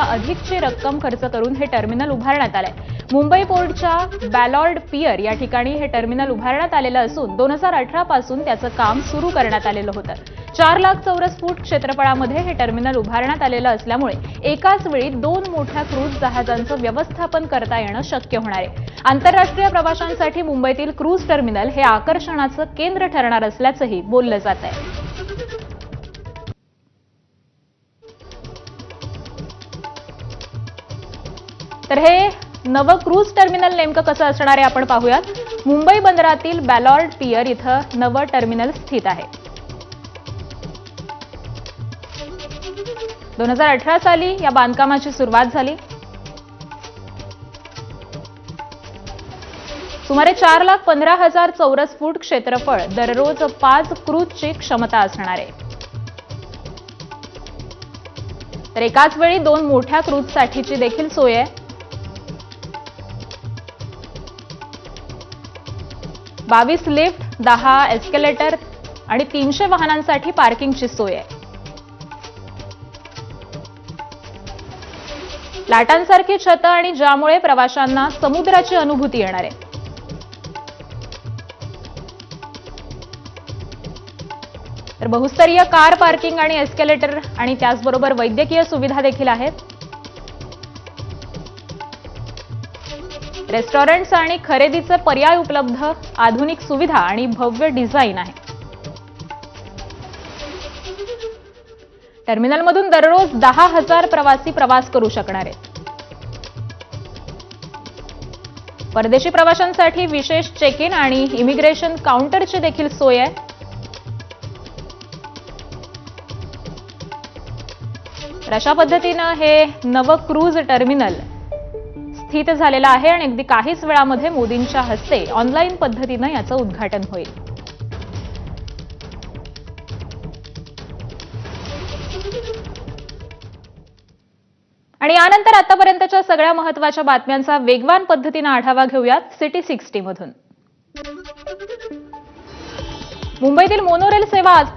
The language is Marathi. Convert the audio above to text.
अधिकची रक्कम खर्च करून हे टर्मिनल उभारण्यात आले। मुंबई पोर्टच्या बॅलॉर्ड पियर या ठिकाणी हे टर्मिनल उभारण्यात आलेलं असून 2018 पासून त्याचं काम सुरू करण्यात आलेलं होतं। 4 लाख चौरस फूट क्षेत्रफळामध्ये हे टर्मिनल उभारण्यात आलेलं असल्यामुळे एकाच वेळी 2 मोठ्या क्रूझ जहाजांचं व्यवस्थापन करता येणं शक्य होणार आहे। आंतरराष्ट्रीय प्रवाशांसाठी मुंबईतील क्रूझ टर्मिनल हे आकर्षणाचं केंद्र ठरणार असल्याचंही बोललं जात आहे। तर हे नवं क्रूझ टर्मिनल नेमकं कसं असणार आहे आपण पाहूयात। मुंबई बंदरातील बॅलॉर्ड पियर इथं नवं टर्मिनल स्थित आहे। 2018 साली या बांधकामाची सुरुवात झाली। सुमारे 4,15,000 चौरस फूट क्षेत्रफळ, दररोज 5 क्रूझची क्षमता असणार आहे। तर एकाच वेळी 2 मोठ्या क्रूझसाठीची देखील सोय आहे। 22 लिफ्ट, 10 एस्केलेटर आणि 300 वाहनांसाठी पार्किंगची सोय आहे। लाटांसारखी छतं आणि ज्यामुळे प्रवाशांना समुद्राची अनुभूती येणार आहे। तर बहुस्तरीय कार पार्किंग आणि एस्केलेटर आणि त्याचबरोबर वैद्यकीय सुविधा देखील आहेत। रेस्टॉरंट्स आणि खरेदीचे पर्याय उपलब्ध, आधुनिक सुविधा आणि भव्य डिझाईन आहे। टर्मिनलमधून दररोज 10,000 प्रवासी प्रवास करू शकणार आहेत। परदेशी प्रवाशांसाठी विशेष चेक इन आणि इमिग्रेशन काउंटरची देखील सोय आहे। अशा पद्धतीनं हे नवं क्रूझ टर्मिनल स्थित झालेलं आहे आणि अगदी काहीच वेळामध्ये मोदींच्या हस्ते ऑनलाईन पद्धतीनं याचं उद्घाटन होईल। आणि यानंतर आतापर्यंतच्या सगळ्या महत्त्वाच्या बातम्यांचा वेगवान पद्धतीनं आढावा घेऊयात सिटी 60 मधून। मुंबईतील मोनोरेल सेवा आजपासून